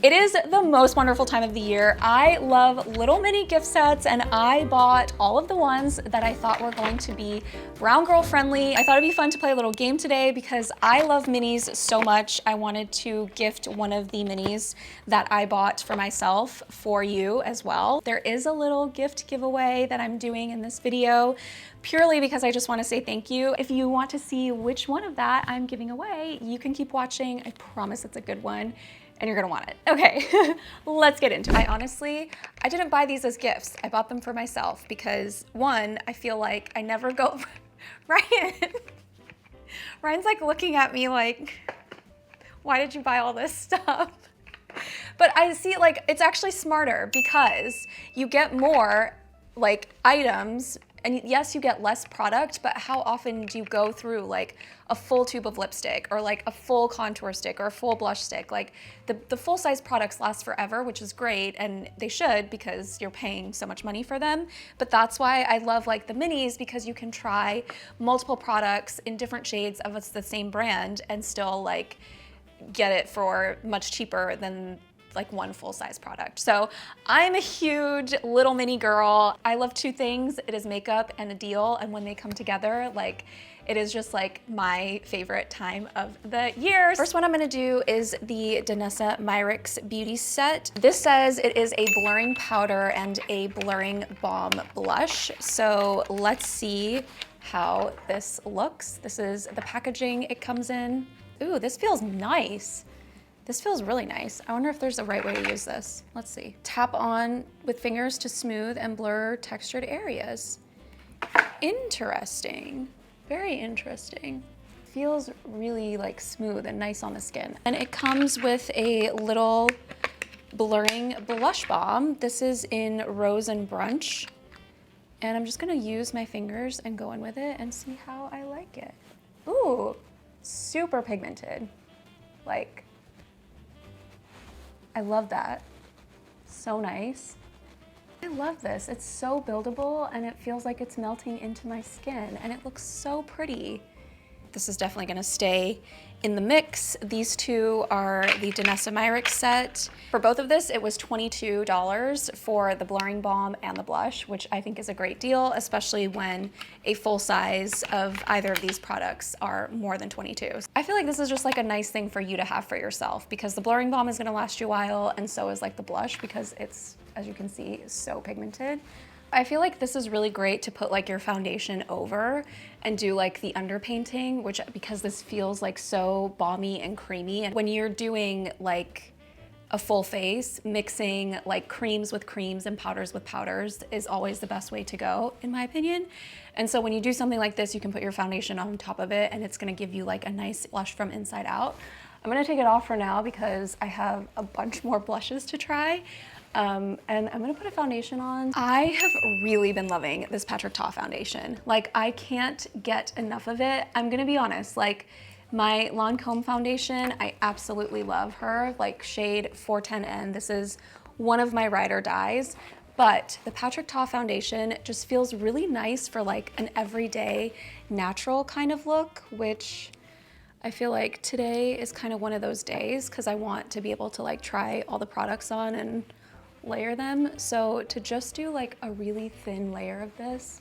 It is the most wonderful time of the year. I love little mini gift sets, and I bought all of the ones that I thought were going to be brown girl friendly. I thought it'd be fun to play a little game today because I love minis so much. I wanted to gift one of the minis that I bought for myself for you as well. There is a little gift giveaway that I'm doing in this video purely because I just want to say thank you. If you want to see which one of that I'm giving away, you can keep watching. I promise it's a good one. And you're gonna want it. Okay, let's get into it. I didn't buy these as gifts. I bought them for myself because one, I feel like I never go, Ryan's like looking at me like, why did you buy all this stuff? But I see like, it's actually smarter because you get more like items, and yes, you get less product, but how often do you go through like a full tube of lipstick or like a full contour stick or a full blush stick? Like the full size products last forever, which is great, and they should because you're paying so much money for them. But that's why I love like the minis, because you can try multiple products in different shades of the same brand and still like get it for much cheaper than like one full-size product. So I'm a huge little mini girl. I love two things. It is makeup and a deal, and when they come together, like it is just like my favorite time of the year. First one I'm gonna do is the Danessa Myrics Beauty Set. This says it is a blurring powder and a blurring balm blush. So let's see how this looks. This is the packaging it comes in. Ooh, this feels nice. This feels really nice. I wonder if there's a right way to use this. Let's see. Tap on with fingers to smooth and blur textured areas. Interesting. Very interesting. Feels really like smooth and nice on the skin. And it comes with a little blurring blush balm. This is in Rose and Brunch. And I'm just gonna use my fingers and go in with it and see how I like it. Ooh, super pigmented. Like, I love that. So nice. I love this. It's so buildable and it feels like it's melting into my skin and it looks so pretty. This is definitely gonna stay in the mix. These two are the Danessa Myrics set. For both of this, it was $22 for the blurring balm and the blush, which I think is a great deal, especially when a full size of either of these products are more than 22. I feel like this is just like a nice thing for you to have for yourself, because the blurring balm is gonna last you a while, and so is like the blush, because it's, as you can see, so pigmented. I feel like this is really great to put like your foundation over and do like the underpainting, which, because this feels like so balmy and creamy. And when you're doing like a full face, mixing like creams with creams and powders with powders is always the best way to go, in my opinion. And so when you do something like this, you can put your foundation on top of it and it's gonna give you like a nice blush from inside out. I'm gonna take it off for now because I have a bunch more blushes to try. And I'm gonna put a foundation on. I have really been loving this Patrick Ta foundation. Like, I can't get enough of it. I'm gonna be honest, like my Lancome foundation, I absolutely love her, like shade 410N. This is one of my ride or dies, but the Patrick Ta foundation just feels really nice for like an everyday natural kind of look, which I feel like today is kind of one of those days because I want to be able to like try all the products on and layer them. So to just do like a really thin layer of this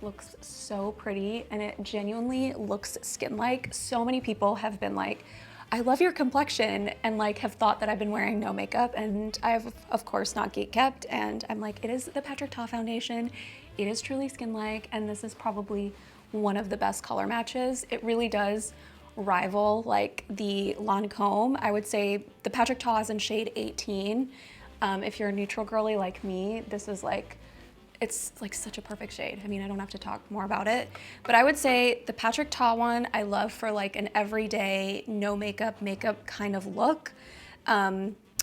looks so pretty, and it genuinely looks skin-like. So many people have been like, I love your complexion, and like have thought that I've been wearing no makeup, and I've of course not gatekept, and I'm like, it is the Patrick Ta foundation. It is truly skin-like, and this is probably one of the best color matches. It really does rival like the Lancome. I would say the Patrick Ta is in shade 18. If you're a neutral girly like me, this is like, it's like such a perfect shade. I mean, I don't have to talk more about it, but I would say the Patrick Ta one I love for like an everyday, no makeup kind of look.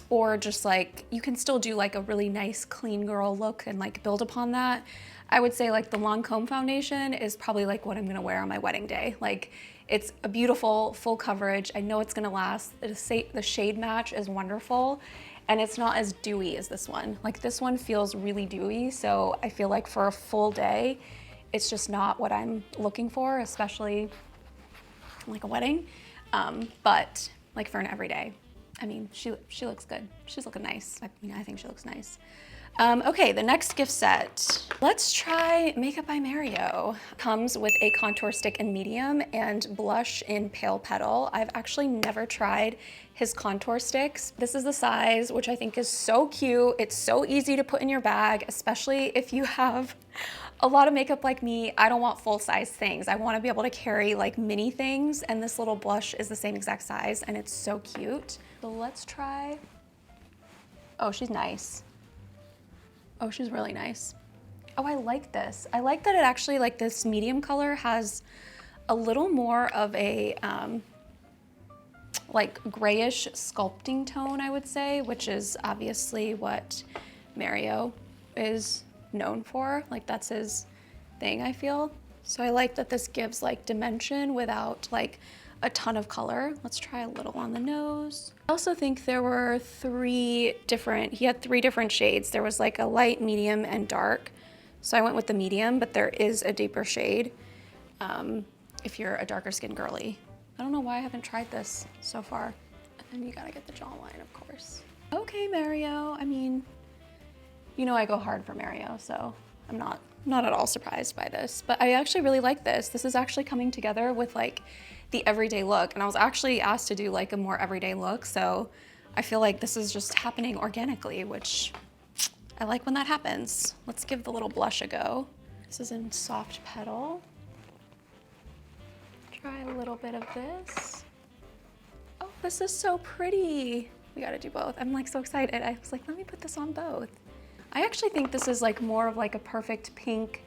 Or just like, you can still do like a really nice clean girl look and like build upon that. I would say like the Lancome foundation is probably like what I'm gonna wear on my wedding day. Like, it's a beautiful full coverage. I know it's gonna last. The shade match is wonderful. And it's not as dewy as this one. Like, this one feels really dewy, so I feel like for a full day, it's just not what I'm looking for, especially like a wedding. But like for an everyday, I mean, she looks good. She's looking nice. I mean, I think she looks nice. Okay, the next gift set. Let's try Makeup by Mario. Comes with a contour stick in medium and blush in pale petal. I've actually never tried his contour sticks. This is the size, which I think is so cute. It's so easy to put in your bag, especially if you have a lot of makeup like me. I don't want full-size things. I want to be able to carry like mini things, and this little blush is the same exact size, and it's so cute. So let's try. Oh, she's nice. Oh, she's really nice. Oh, I like this. I like that it actually, like this medium color has a little more of a like grayish sculpting tone, I would say, which is obviously what Mario is known for. Like that's his thing, I feel. So I like that this gives like dimension without like a ton of color. Let's try a little on the nose. I also think there were he had three different shades. There was like a light, medium, and dark. So I went with the medium, but there is a deeper shade if you're a darker skin girly. I don't know why I haven't tried this so far. And you gotta get the jawline, of course. Okay, Mario. I mean, you know I go hard for Mario, so I'm not at all surprised by this. But I actually really like this. This is actually coming together with like the everyday look, and I was actually asked to do like a more everyday look, so I feel like this is just happening organically, which I like when that happens. Let's give the little blush a go. This is in Soft Petal. Try a little bit of this. Oh, this is so pretty. We gotta do both. I'm like so excited. I was like, let me put this on both. I actually think this is like more of like a perfect pink,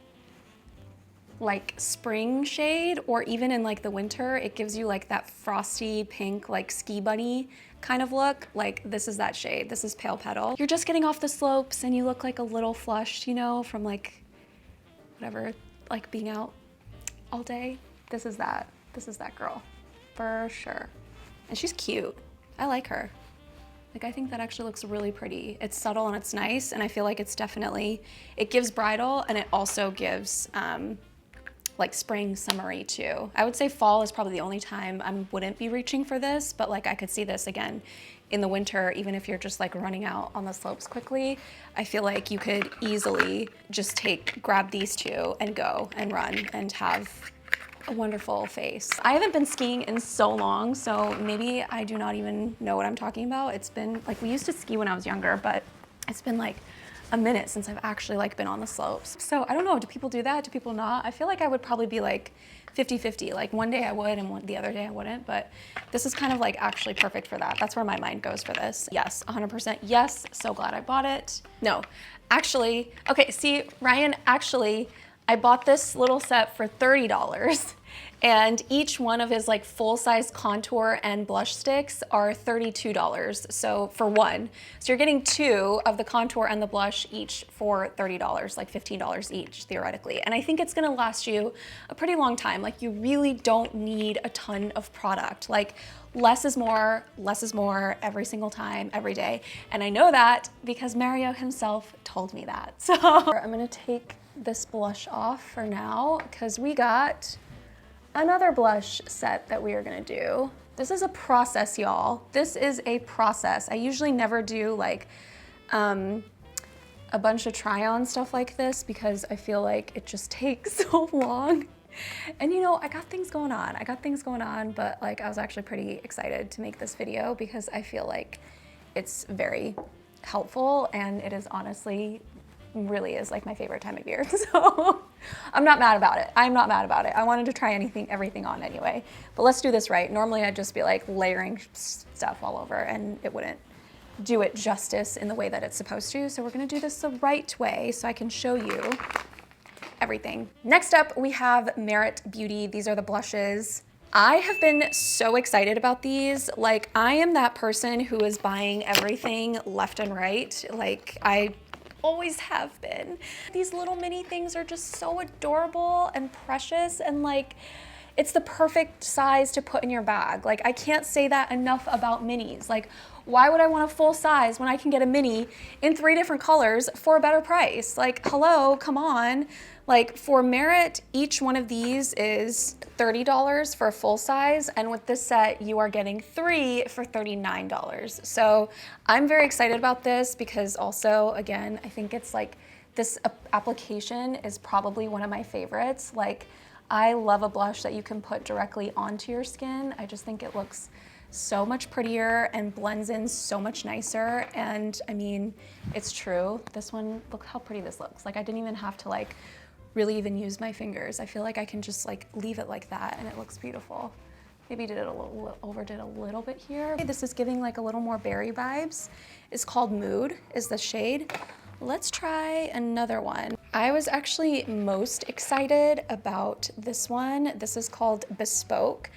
like spring shade, or even in like the winter, it gives you like that frosty pink, like ski bunny kind of look. Like this is that shade. This is Pale Petal. You're just getting off the slopes and you look like a little flushed, you know, from like whatever, like being out all day. This is that girl for sure. And she's cute. I like her. Like I think that actually looks really pretty. It's subtle and it's nice, and I feel like it's definitely, it gives bridal and it also gives like spring, summery too. I would say fall is probably the only time I wouldn't be reaching for this, but like I could see this again in the winter, even if you're just like running out on the slopes quickly. I feel like you could easily just grab these two and go and run and have a wonderful face. I haven't been skiing in so long, so maybe I do not even know what I'm talking about. It's been like, we used to ski when I was younger, but it's been like a minute since I've actually like been on the slopes. So I don't know, do people do that? Do people not? I feel like I would probably be like 50-50. Like one day I would and the other day I wouldn't, but this is kind of like actually perfect for that. That's where my mind goes for this. Yes, 100% yes, so glad I bought it. No, actually, okay, see, Ryan, actually, I bought this little set for $30, and each one of his like full-size contour and blush sticks are $32, so for one. So you're getting two of the contour and the blush each for $30, like $15 each theoretically. And I think it's gonna last you a pretty long time. Like you really don't need a ton of product. Like less is more every single time, every day. And I know that because Mario himself told me that. So I'm gonna take this blush off for now because we got another blush set that we are gonna do. This is a process, y'all. This is a process. I usually never do like a bunch of try-on stuff like this because I feel like it just takes so long. And you know, I got things going on, but like I was actually pretty excited to make this video because I feel like it's very helpful, and it is honestly really is like my favorite time of year. So I'm not mad about it. I'm not mad about it. I wanted to try everything on anyway, but let's do this right. Normally I'd just be like layering stuff all over and it wouldn't do it justice in the way that it's supposed to. So we're gonna do this the right way so I can show you everything. Next up, we have Merit Beauty. These are the blushes. I have been so excited about these. Like I am that person who is buying everything left and right. Like I always have been. These little mini things are just so adorable and precious, and like it's the perfect size to put in your bag. Like, I can't say that enough about minis. Like, why would I want a full size when I can get a mini in 3 different colors for a better price? Like, hello, come on. Like, for Merit, each one of these is $30 for a full size, and with this set, you are getting 3 for $39. So I'm very excited about this because also, again, I think it's like this application is probably one of my favorites. Like, I love a blush that you can put directly onto your skin. I just think it looks so much prettier and blends in so much nicer. And I mean, it's true. This one, look how pretty this looks. Like, I didn't even have to like really even use my fingers. I feel like I can just like leave it like that and it looks beautiful. Maybe did it overdid a little bit here. This is giving like a little more berry vibes. It's called Mood, is the shade. Let's try another one. I was actually most excited about this one. This is called Bespoke,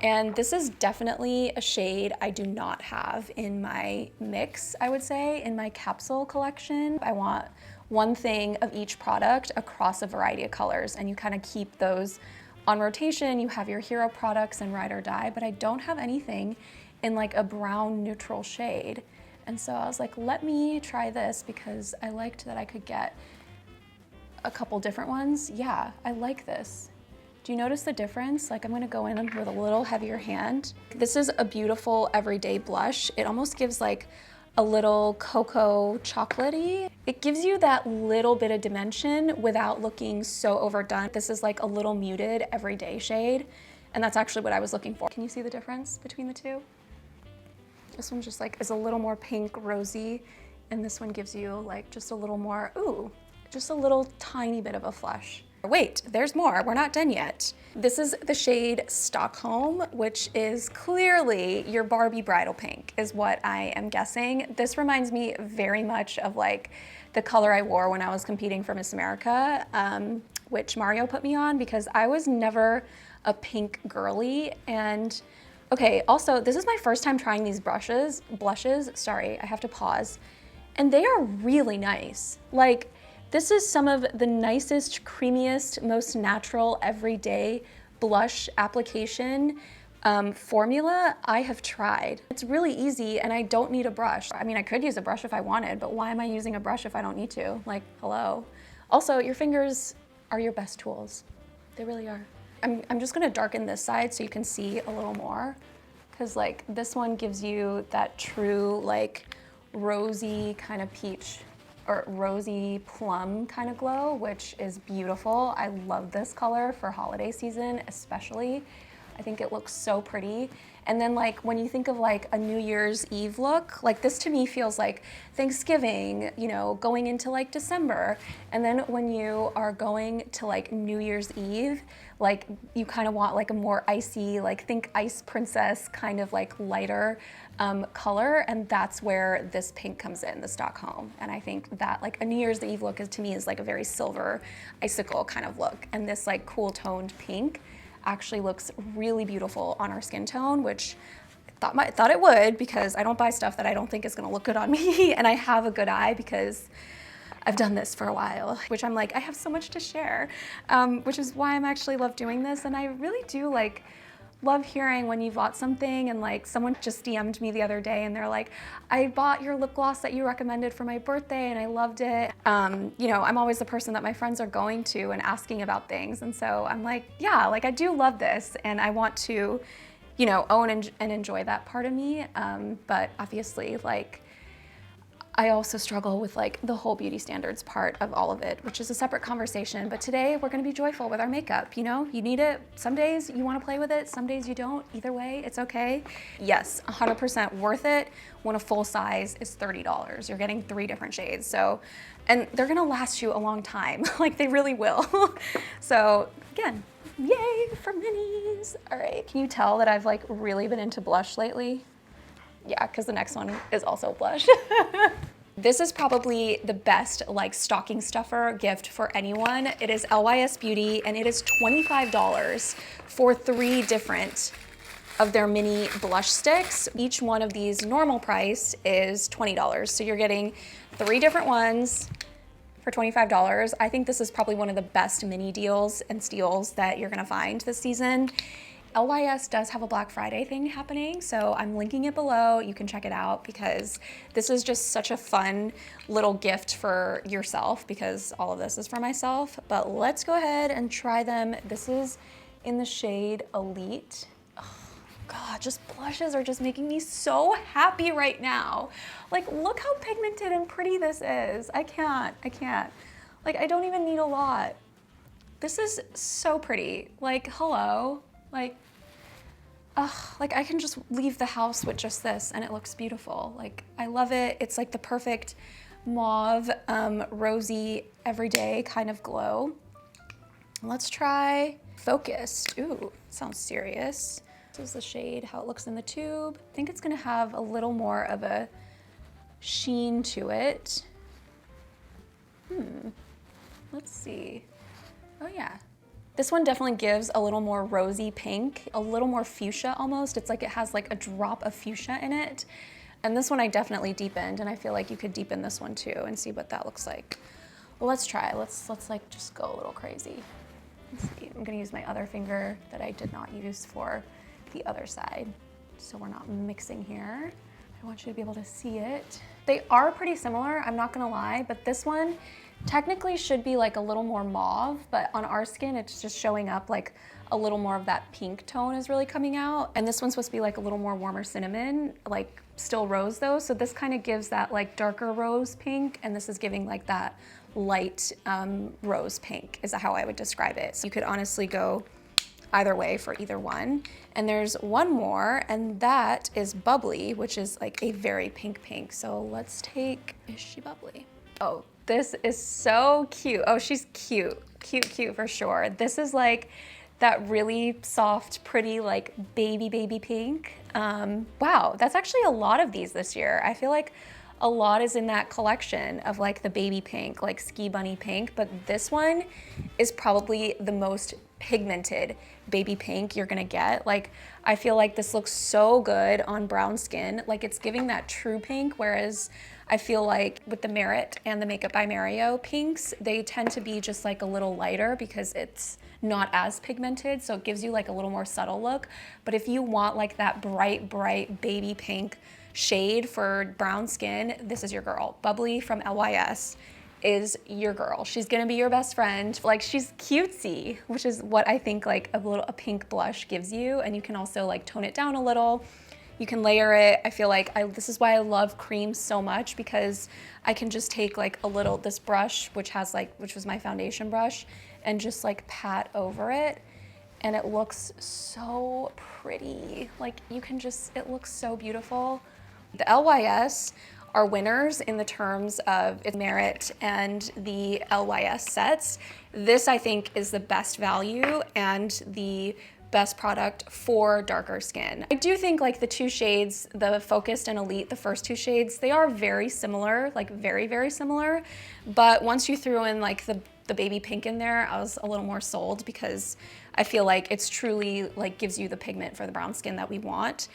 and this is definitely a shade I do not have in my mix, I would say, in my capsule collection. I want one thing of each product across a variety of colors, and you kind of keep those on rotation. You have your hero products and ride or die, but I don't have anything in like a brown neutral shade. And so I was like, let me try this because I liked that I could get a couple different ones. Yeah, I like this. Do you notice the difference? Like, I'm gonna go in with a little heavier hand. This is a beautiful everyday blush. It almost gives like a little cocoa chocolatey. It gives you that little bit of dimension without looking so overdone. This is like a little muted everyday shade, and that's actually what I was looking for. Can you see the difference between the two? This one just like is a little more pink rosy, and this one gives you like just a little more, ooh, just a little tiny bit of a flush. Wait, there's more, we're not done yet. This is the shade Stockholm, which is clearly your Barbie bridal pink, is what I am guessing. This reminds me very much of like the color I wore when I was competing for Miss America, which Mario put me on because I was never a pink girly. And okay, also, this is my first time trying these blushes, sorry, I have to pause. And they are really nice. Like, this is some of the nicest, creamiest, most natural, everyday blush application formula I have tried. It's really easy and I don't need a brush. I mean, I could use a brush if I wanted, but why am I using a brush if I don't need to? Like, hello. Also, your fingers are your best tools. They really are. I'm just gonna darken this side so you can see a little more, because like this one gives you that true like rosy kind of peach or rosy plum kind of glow, which is beautiful. I love this color for holiday season especially. I think it looks so pretty. And then like when you think of like a New Year's Eve look, like this to me feels like Thanksgiving, you know, going into like December. And then when you are going to like New Year's Eve, like you kind of want like a more icy, like think Ice Princess kind of like lighter color. And that's where this pink comes in, the Stockholm. And I think that like a New Year's Eve look is, to me, is like a very silver icicle kind of look. And this like cool toned pink actually looks really beautiful on our skin tone, which I thought it would, because I don't buy stuff that I don't think is gonna look good on me. And I have a good eye because I've done this for a while, which I'm like, I have so much to share, which is why I'm actually love doing this. And I really do like love hearing when you bought something, and like someone just DM'd me the other day and they're like, I bought your lip gloss that you recommended for my birthday and I loved it. You know, I'm always the person that my friends are going to and asking about things. And so I'm like, yeah, like I do love this and I want to, you know, own and enjoy that part of me. But obviously, like, I also struggle with like the whole beauty standards part of all of it, which is a separate conversation. But today we're gonna be joyful with our makeup, you know? You need it. Some days you wanna play with it, some days you don't. Either way, it's okay. Yes, 100% worth it when a full size is $30. You're getting 3 different shades. So, and they're gonna last you a long time. Like, they really will. So again, yay for minis. All right, can you tell that I've like really been into blush lately? Yeah, because the next one is also blush. This is probably the best like stocking stuffer gift for anyone. It is LYS Beauty, and it is $25 for 3 different of their mini blush sticks. Each one of these normal price is $20. So you're getting 3 different ones for $25. I think this is probably one of the best mini deals and steals that you're gonna find this season. LYS does have a Black Friday thing happening, so I'm linking it below. You can check it out because this is just such a fun little gift for yourself because all of this is for myself. But let's go ahead and try them. This is in the shade Elite. Oh, God, just blushes are just making me so happy right now. Like, look how pigmented and pretty this is. I can't. Like, I don't even need a lot. This is so pretty. Like, hello. Like I can just leave the house with just this and it looks beautiful. Like, I love it. It's like the perfect mauve, rosy, everyday kind of glow. Let's try Focused. Ooh, sounds serious. This is the shade, how it looks in the tube. I think it's gonna have a little more of a sheen to it. Let's see. Oh yeah. This one definitely gives a little more rosy pink, a little more fuchsia almost. It's like it has like a drop of fuchsia in it. And this one I definitely deepened, and I feel like you could deepen this one too and see what that looks like. Well, let's try. Let's like just go a little crazy. Let's see. I'm gonna use my other finger that I did not use for the other side, so we're not mixing here. I want you to be able to see it. They are pretty similar, I'm not gonna lie, but this one technically should be like a little more mauve, but on our skin, it's just showing up like a little more of that pink tone is really coming out. And this one's supposed to be like a little more warmer cinnamon, like still rose though. So this kind of gives that like darker rose pink, and this is giving like that light rose pink is how I would describe it. So you could honestly go either way for either one. And there's one more, and that is Bubbly, which is like a very pink. So let's take, is she bubbly? Oh, this is so cute. Oh, she's cute for sure. This is like that really soft, pretty, like baby pink. Wow, that's actually a lot of these this year. I feel like a lot is in that collection of like the baby pink, like ski bunny pink, but this one is probably the most pigmented baby pink you're gonna get. Like, I feel like this looks so good on brown skin. Like, it's giving that true pink, whereas I feel like with the Merit and the Makeup by Mario pinks, they tend to be just like a little lighter because it's not as pigmented, so it gives you like a little more subtle look. But if you want like that bright baby pink shade for brown skin, this is your girl. Bubbly from LYS is your girl. She's gonna be your best friend. Like, she's cutesy, which is what I think like a pink blush gives you. And you can also like tone it down a little. You can layer it. I feel like this is why I love creams so much, because I can just take like a little, this brush, which was my foundation brush, and just like pat over it. And it looks so pretty. Like, you can just, it looks so beautiful. The LYS are winners in the terms of its Merit and the LYS sets. This, I think, is the best value and the best product for darker skin. I do think like the two shades, the Focused and Elite, the first two shades, they are very similar, like very similar. But once you threw in like the baby pink in there, I was a little more sold, because I feel like it's truly like gives you the pigment for the brown skin that we want.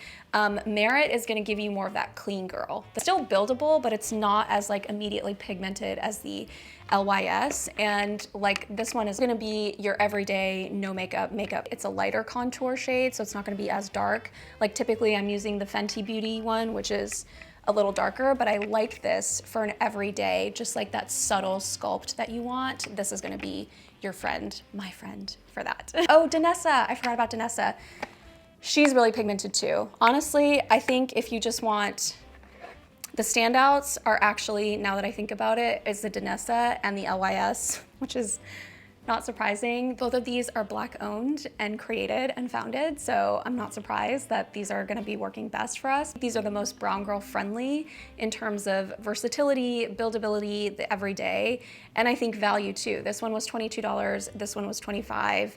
Merit is gonna give you more of that clean girl. It's still buildable, but it's not as like immediately pigmented as the LYS. And like this one is gonna be your everyday no makeup. It's a lighter contour shade, so it's not gonna be as dark. Like typically I'm using the Fenty Beauty one, which is a little darker, but I like this for an everyday, just like that subtle sculpt that you want. This is gonna be your friend, my friend for that. Oh, Danessa, I forgot about Danessa. She's really pigmented too. Honestly, I think if you just want, the standouts are actually, now that I think about it, is the Danessa and the LYS, which is not surprising. Both of these are Black owned and created and founded, so I'm not surprised that these are gonna be working best for us. These are the most brown girl friendly in terms of versatility, buildability, the everyday, and I think value too. This one was $22, this one was $25.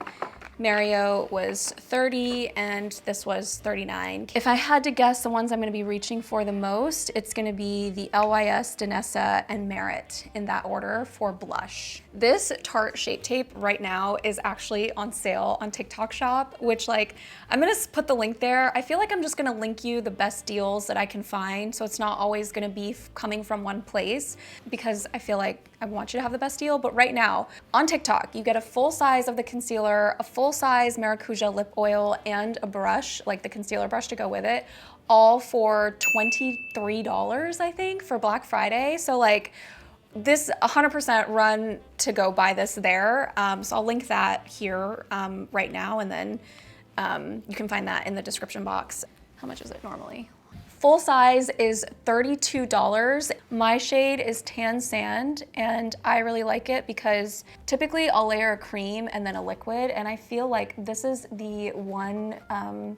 Mario was 30 and this was 39. If I had to guess the ones I'm gonna be reaching for the most, it's gonna be the LYS, Danessa, and Merit in that order for blush. This Tarte Shape Tape right now is actually on sale on TikTok Shop, which like, I'm gonna put the link there. I feel like I'm just gonna link you the best deals that I can find, so it's not always gonna be coming from one place, because I feel like I want you to have the best deal. But right now on TikTok, you get a full size of the concealer, a full size Maracuja lip oil, and a brush, like the concealer brush to go with it, all for $23, I think, for Black Friday. So like, this 100% run to go buy this there. So I'll link that here right now, and then you can find that in the description box. How much is it normally? Full size is $32. My shade is Tan Sand, and I really like it because typically I'll layer a cream and then a liquid, and I feel like this is the one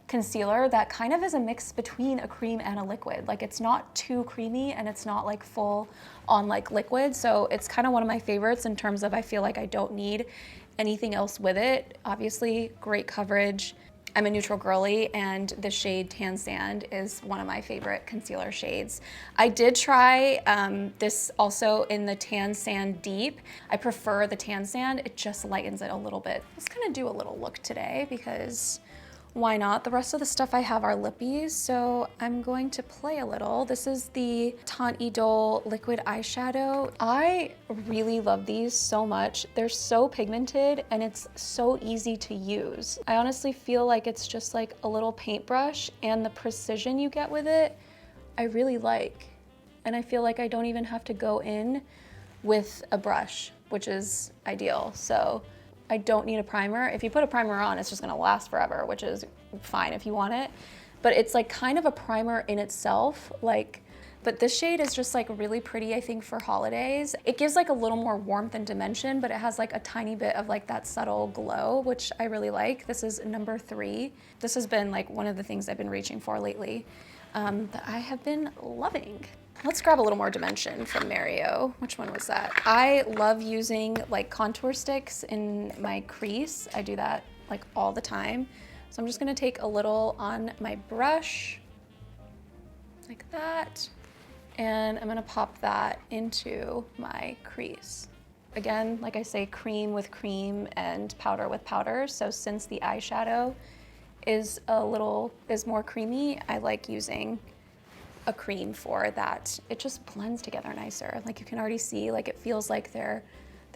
concealer that kind of is a mix between a cream and a liquid. Like, it's not too creamy and it's not like full on like liquid, so it's kind of one of my favorites in terms of I feel like I don't need anything else with it. Obviously, great coverage. I'm a neutral girly, and the shade Tan Sand is one of my favorite concealer shades. I did try this also in the Tan Sand Deep. I prefer the Tan Sand, it just lightens it a little bit. I'm just gonna do a little look today because why not? The rest of the stuff I have are lippies, so I'm going to play a little. This is the Tante Idole liquid eyeshadow. I really love these so much. They're so pigmented and it's so easy to use. I honestly feel like it's just like a little paintbrush, and the precision you get with it, I really like. And I feel like I don't even have to go in with a brush, which is ideal. So I don't need a primer. If you put a primer on, it's just gonna last forever, which is fine if you want it. But it's like kind of a primer in itself, like, but this shade is just like really pretty, I think, for holidays. It gives like a little more warmth and dimension, but it has like a tiny bit of like that subtle glow, which I really like. This is number 3. This has been like one of the things I've been reaching for lately that I have been loving. Let's grab a little more dimension from Mario. Which one was that? I love using like contour sticks in my crease. I do that like all the time. So I'm just gonna take a little on my brush, like that, and I'm gonna pop that into my crease. Again, like I say, cream with cream and powder with powder. So since the eyeshadow is more creamy, I like using a cream for that. It just blends together nicer. Like, you can already see, like, it feels like they're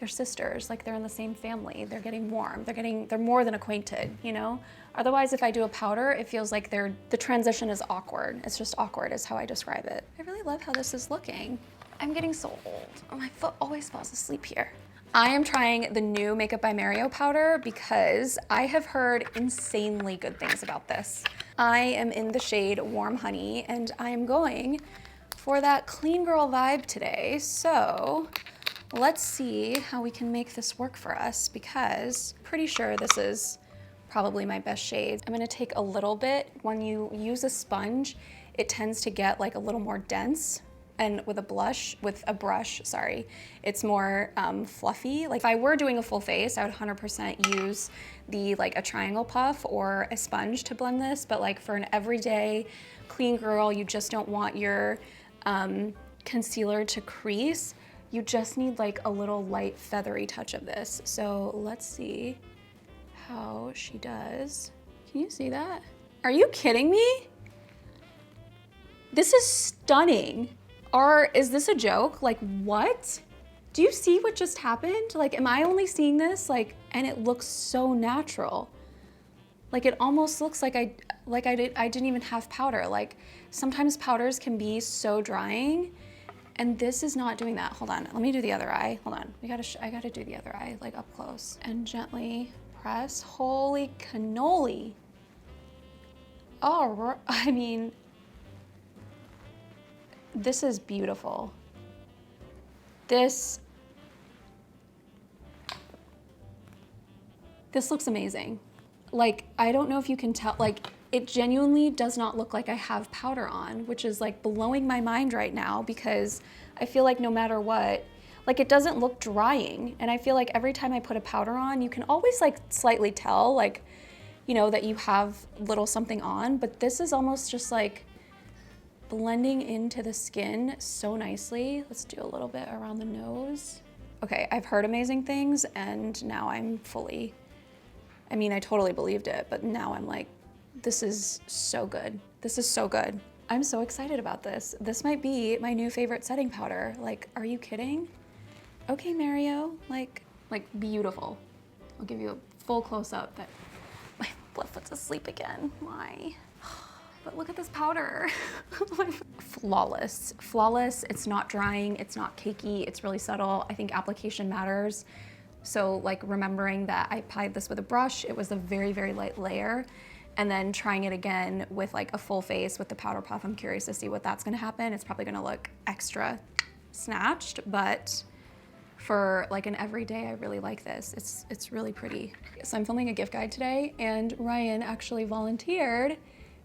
sisters, like they're in the same family. They're getting warm. They're more than acquainted, you know? Otherwise, if I do a powder, it feels like the transition is awkward. It's just awkward is how I describe it. I really love how this is looking. I'm getting so old. My foot always falls asleep here. I am trying the new Makeup by Mario powder because I have heard insanely good things about this. I am in the shade Warm Honey, and I am going for that clean girl vibe today. So let's see how we can make this work for us, because I'm pretty sure this is probably my best shade. I'm gonna take a little bit. When you use a sponge, it tends to get like a little more dense. And with a brush, sorry, it's more fluffy. Like, if I were doing a full face, I would 100% use a triangle puff or a sponge to blend this. But like, for an everyday clean girl, you just don't want your concealer to crease. You just need like a little light feathery touch of this. So let's see how she does. Can you see that? Are you kidding me? This is stunning. Or is this a joke? Like, what? Do you see what just happened? Like, am I only seeing this? Like, and it looks so natural. Like, it almost looks like I didn't even have powder. Like, sometimes powders can be so drying, and this is not doing that. Hold on, let me do the other eye. Hold on, I gotta do the other eye, like up close. And gently press. Holy cannoli. Oh, I mean, this is beautiful. This looks amazing. Like, I don't know if you can tell, like, it genuinely does not look like I have powder on, which is like blowing my mind right now, because I feel like no matter what, like it doesn't look drying. And I feel like every time I put a powder on, you can always like slightly tell, like, you know, that you have little something on, but this is almost just like blending into the skin so nicely. Let's do a little bit around the nose. Okay, I've heard amazing things and now I'm fully, I mean, I totally believed it, but now I'm like, this is so good. This is so good. I'm so excited about this. This might be my new favorite setting powder. Like, are you kidding? Okay, Mario, like beautiful. I'll give you a full close up, but my left foot's asleep again. Why? But look at this powder. Flawless. Flawless, it's not drying, it's not cakey, it's really subtle. I think application matters. So like remembering that I applied this with a brush, it was a very, very light layer. And then trying it again with like a full face with the powder puff. I'm curious to see what that's gonna happen. It's probably gonna look extra snatched, but for like an everyday, I really like this. It's really pretty. So I'm filming a gift guide today and Ryan actually volunteered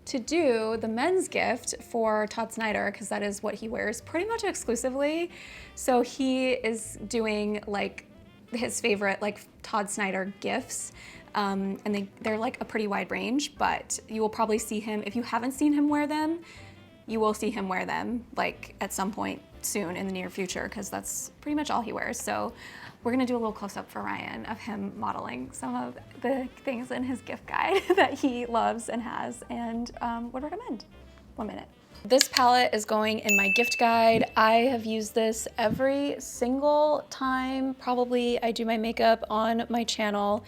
to do the men's gift for Todd Snyder, because that is what he wears pretty much exclusively. So he is doing like his favorite like Todd Snyder gifts. And they're like a pretty wide range, but you will probably see him, if you haven't seen him wear them, you will see him wear them like at some point soon in the near future, because that's pretty much all he wears. So we're gonna do a little close-up for Ryan of him modeling some of the things in his gift guide that he loves and has and would recommend. 1 minute. This palette is going in my gift guide. I have used this every single time probably I do my makeup on my channel.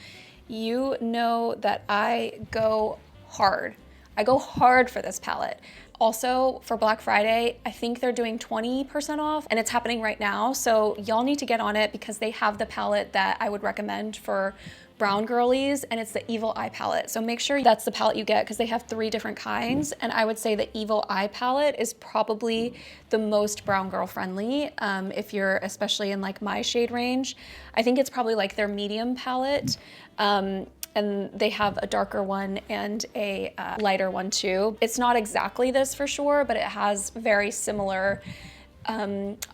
You know that I go hard. I go hard for this palette. Also, for Black Friday, I think they're doing 20% off and it's happening right now. So y'all need to get on it because they have the palette that I would recommend for brown girlies, and it's the Evil Eye palette. So make sure that's the palette you get because they have 3 different kinds. And I would say the Evil Eye palette is probably the most brown girl friendly. If you're especially in like my shade range, I think it's probably like their medium palette. And they have a darker one and a lighter one too. It's not exactly this for sure, but it has very similar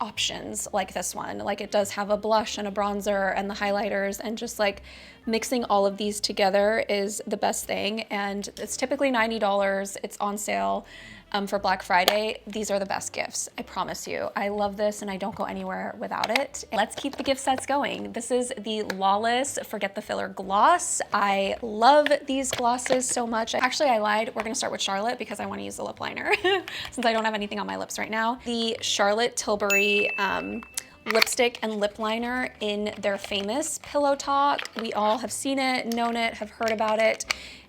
options like this one. Like it does have a blush and a bronzer and the highlighters, and just like mixing all of these together is the best thing. And it's typically $90. It's on sale for Black Friday. These are the best gifts, I promise you. I love this and I don't go anywhere without it. Let's keep the gift sets going. This is the Lawless Forget the Filler Gloss. I love these glosses so much. Actually, I lied. We're gonna start with Charlotte because I wanna use the lip liner since I don't have anything on my lips right now. The Charlotte Tilbury lipstick and lip liner in their famous Pillow Talk. We all have seen it, known it, have heard about it.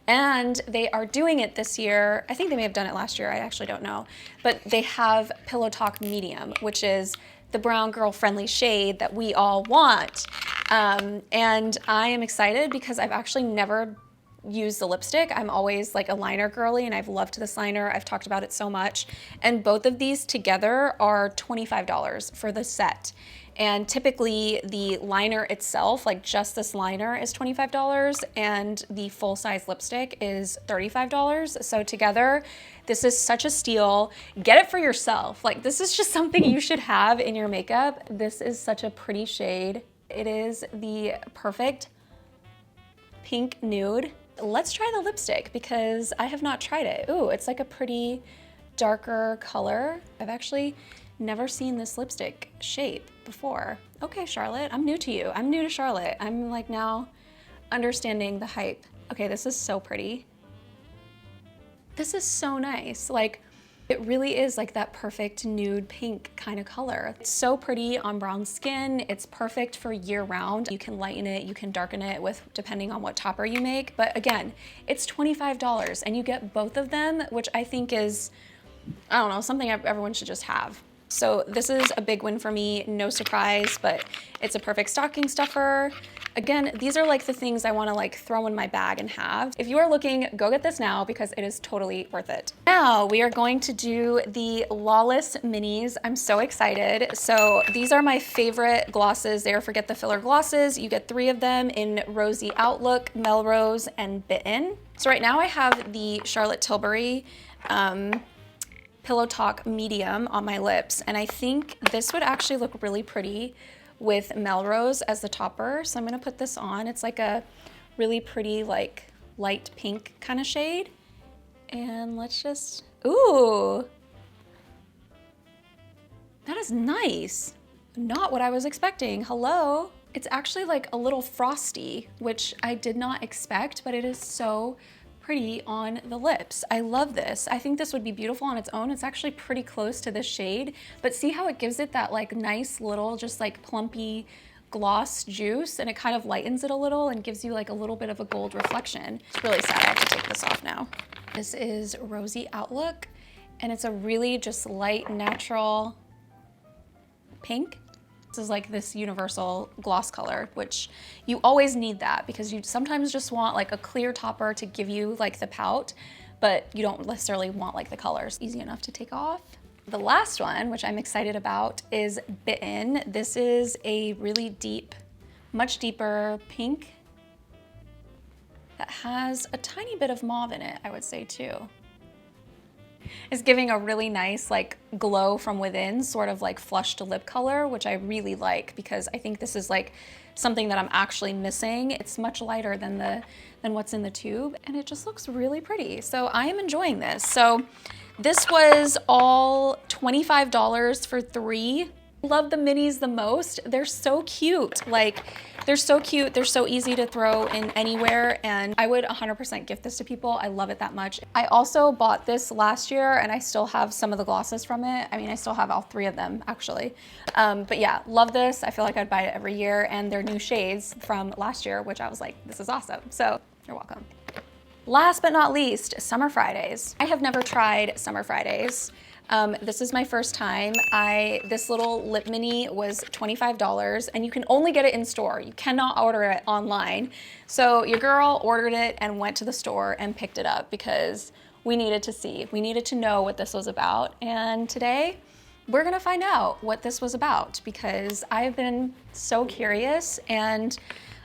And they are doing it this year. I think they may have done it last year, I actually don't know. But they have Pillow Talk Medium, which is the brown girl friendly shade that we all want. And I am excited because I've actually never used the lipstick. I'm always like a liner girly and I've loved this liner. I've talked about it so much. And both of these together are $25 for the set. And typically the liner itself, like just this liner, is $25 and the full-size lipstick is $35. So together, this is such a steal. Get it for yourself. Like this is just something you should have in your makeup. This is such a pretty shade. It is the perfect pink nude. Let's try the lipstick because I have not tried it. Ooh, it's like a pretty darker color. I've actually never seen this lipstick shape before. Okay, Charlotte, I'm new to you. I'm new to Charlotte. I'm like now understanding the hype. Okay, this is so pretty. This is so nice. Like, it really is like that perfect nude pink kind of color. It's so pretty on brown skin. It's perfect for year round. You can lighten it, you can darken it with depending on what topper you make. But again, it's $25 and you get both of them, which I think is, I don't know, something everyone should just have. So this is a big win for me, no surprise, but it's a perfect stocking stuffer. Again, these are like the things I wanna like throw in my bag and have. If you are looking, go get this now because it is totally worth it. Now we are going to do the Lawless Minis. I'm so excited. So these are my favorite glosses. They are Forget the Filler glosses. You get 3 of them in Rosy Outlook, Melrose, and Bitten. So right now I have the Charlotte Tilbury Pillow Talk Medium on my lips, and I think this would actually look really pretty with Melrose as the topper. So I'm gonna put this on. It's like a really pretty, like light pink kind of shade. And let's just, ooh, that is nice. Not what I was expecting. Hello. It's actually like a little frosty, which I did not expect, but it is so pretty on the lips. I love this. I think this would be beautiful on its own. It's actually pretty close to this shade, but see how it gives it that like nice little, just like plumpy gloss juice, and it kind of lightens it a little and gives you like a little bit of a gold reflection. It's really sad I have to take this off now. This is Rosy Outlook, and it's a really just light, natural pink. This is like this universal gloss color, which you always need that because you sometimes just want like a clear topper to give you like the pout, but you don't necessarily want like the colors. Easy enough to take off. The last one, which I'm excited about, is Bitten. This is a really deep, much deeper pink that has a tiny bit of mauve in it, I would say too. It's giving a really nice like glow from within, sort of like flushed lip color, which I really like because I think this is like something that I'm actually missing. It's much lighter than what's in the tube, and it just looks really pretty. So I am enjoying this. So this was all $25 for 3. Love the minis the most. They're so cute. Like, they're so cute. They're so easy to throw in anywhere, and I would 100% gift this to people. I love it that much. I also bought this last year, and I still have some of the glosses from it. I mean, I still have all 3 of them, actually. But yeah, love this. I feel like I'd buy it every year, and they're new shades from last year, which I was like, this is awesome. So you're welcome. Last but not least, Summer Fridays. I have never tried Summer Fridays. This is my first time. This little lip mini was $25, and you can only get it in store. You cannot order it online. So your girl ordered it and went to the store and picked it up because we needed to see. We needed to know what this was about. And today we're gonna find out what this was about because I've been so curious, and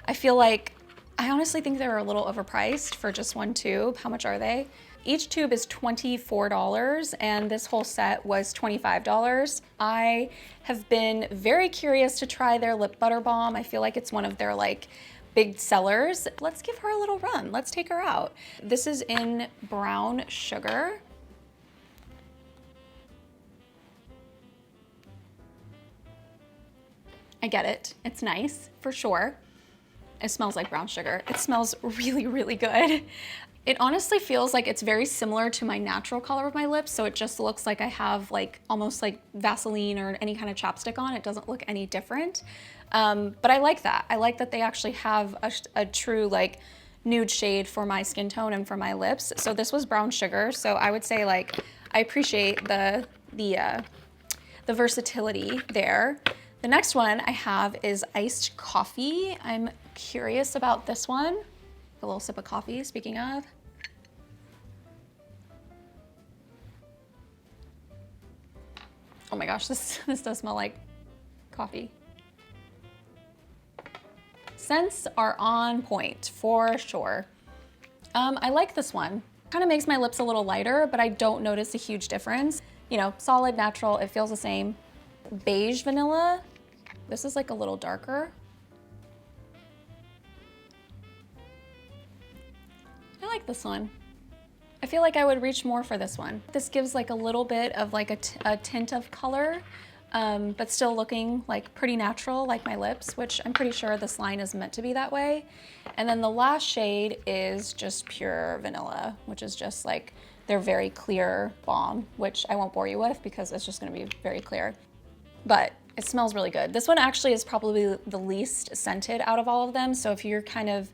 I feel like I honestly think they were a little overpriced for just one tube. How much are they? Each tube is $24, and this whole set was $25. I have been very curious to try their lip butter balm. I feel like it's one of their like big sellers. Let's give her a little run. Let's take her out. This is in Brown Sugar. I get it. It's nice, for sure. It smells like brown sugar. It smells really, really good. It honestly feels like it's very similar to my natural color of my lips, so it just looks like I have like almost like Vaseline or any kind of chapstick on. It doesn't look any different, but I like that. I like that they actually have a true like nude shade for my skin tone and for my lips. So this was brown sugar, so I would say like I appreciate the versatility there. The next one I have is iced coffee. I'm curious about this one. A little sip of coffee, speaking of. Oh my gosh, this does smell like coffee. Scents are on point for sure. I like this one. Kind of makes my lips a little lighter, but I don't notice a huge difference. You know, solid, natural, it feels the same. Beige vanilla. This is like a little darker. I like this one. I feel like I would reach more for this one. This gives like a little bit of like a tint of color, but still looking like pretty natural like my lips, which I'm pretty sure this line is meant to be that way. And then the last shade is just pure vanilla, which is just like their very clear balm, which I won't bore you with because it's just gonna be very clear. But it smells really good. This one actually is probably the least scented out of all of them. So if you're kind of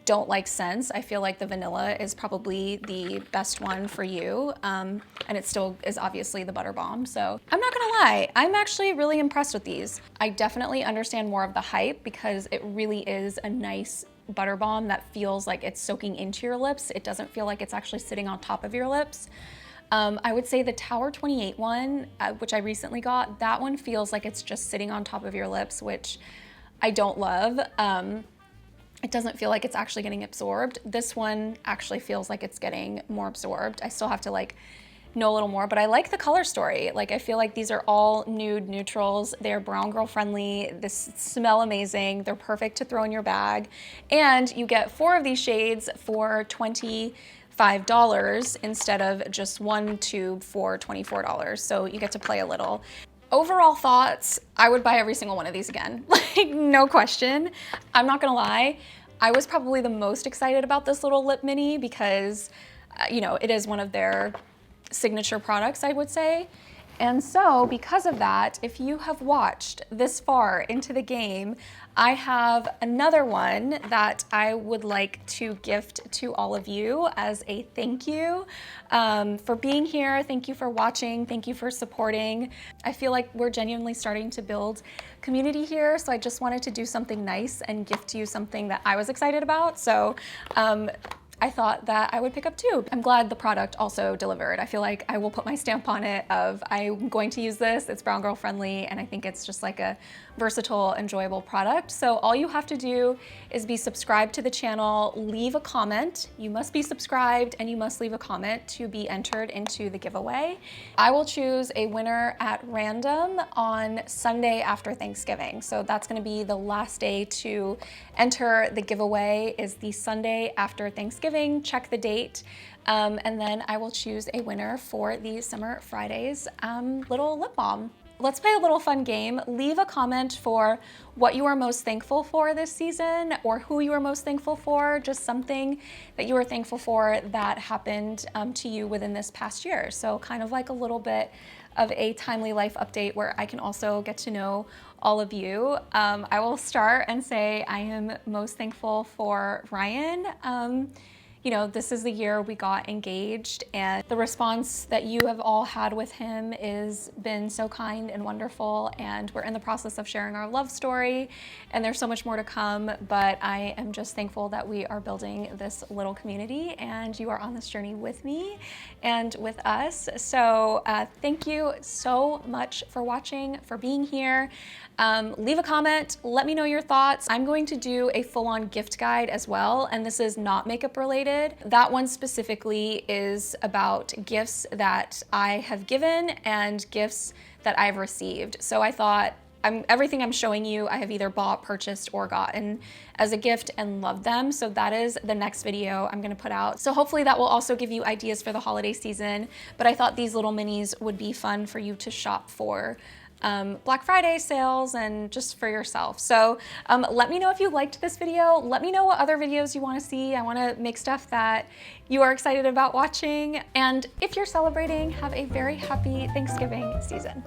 don't like scents, I feel like the vanilla is probably the best one for you. And it still is obviously the butter balm. So I'm not gonna lie, I'm actually really impressed with these. I definitely understand more of the hype because it really is a nice butter balm that feels like it's soaking into your lips. It doesn't feel like it's actually sitting on top of your lips. I would say the Tower 28 one, which I recently got, that one feels like it's just sitting on top of your lips, which I don't love. It doesn't feel like it's actually getting absorbed. This one actually feels like it's getting more absorbed. I still have to like know a little more, but I like the color story. Like, I feel like these are all nude neutrals. They're brown girl friendly. This smell amazing. They're perfect to throw in your bag. And you get 4 of these shades for $25 instead of just 1 tube for $24. So you get to play a little. Overall thoughts, I would buy every single one of these again. Like, no question. I'm not gonna lie, I was probably the most excited about this little lip mini because, you know, it is one of their signature products, I would say. And so because of that, if you have watched this far into the game, I have another one that I would like to gift to all of you as a thank you for being here. Thank you for watching. Thank you for supporting. I feel like we're genuinely starting to build community here. So I just wanted to do something nice and gift you something that I was excited about. So I thought that I would pick up 2. I'm glad the product also delivered. I feel like I will put my stamp on it of I'm going to use this, it's brown girl friendly, and I think it's just like a versatile, enjoyable product. So all you have to do is be subscribed to the channel, leave a comment. You must be subscribed and you must leave a comment to be entered into the giveaway. I will choose a winner at random on Sunday after Thanksgiving. So that's gonna be the last day to enter the giveaway is the Sunday after Thanksgiving. Check the date. And then I will choose a winner for the Summer Fridays little lip balm. Let's play a little fun game. Leave a comment for what you are most thankful for this season or who you are most thankful for, just something that you are thankful for that happened to you within this past year. So kind of like a little bit of a timely life update where I can also get to know all of you. I will start and say I am most thankful for Ryan. You know, this is the year we got engaged, and the response that you have all had with him has been so kind and wonderful, and we're in the process of sharing our love story, and there's so much more to come, but I am just thankful that we are building this little community and you are on this journey with me and with us. So thank you so much for watching, for being here. Leave a comment, let me know your thoughts. I'm going to do a full-on gift guide as well, and this is not makeup related. That one specifically is about gifts that I have given and gifts that I've received. So I thought everything I'm showing you, I have either bought, purchased, or gotten as a gift and loved them. So that is the next video I'm gonna put out. So hopefully that will also give you ideas for the holiday season, but I thought these little minis would be fun for you to shop for Black Friday sales and just for yourself. So let me know if you liked this video. Let me know what other videos you want to see. I want to make stuff that you are excited about watching. And if you're celebrating, have a very happy Thanksgiving season.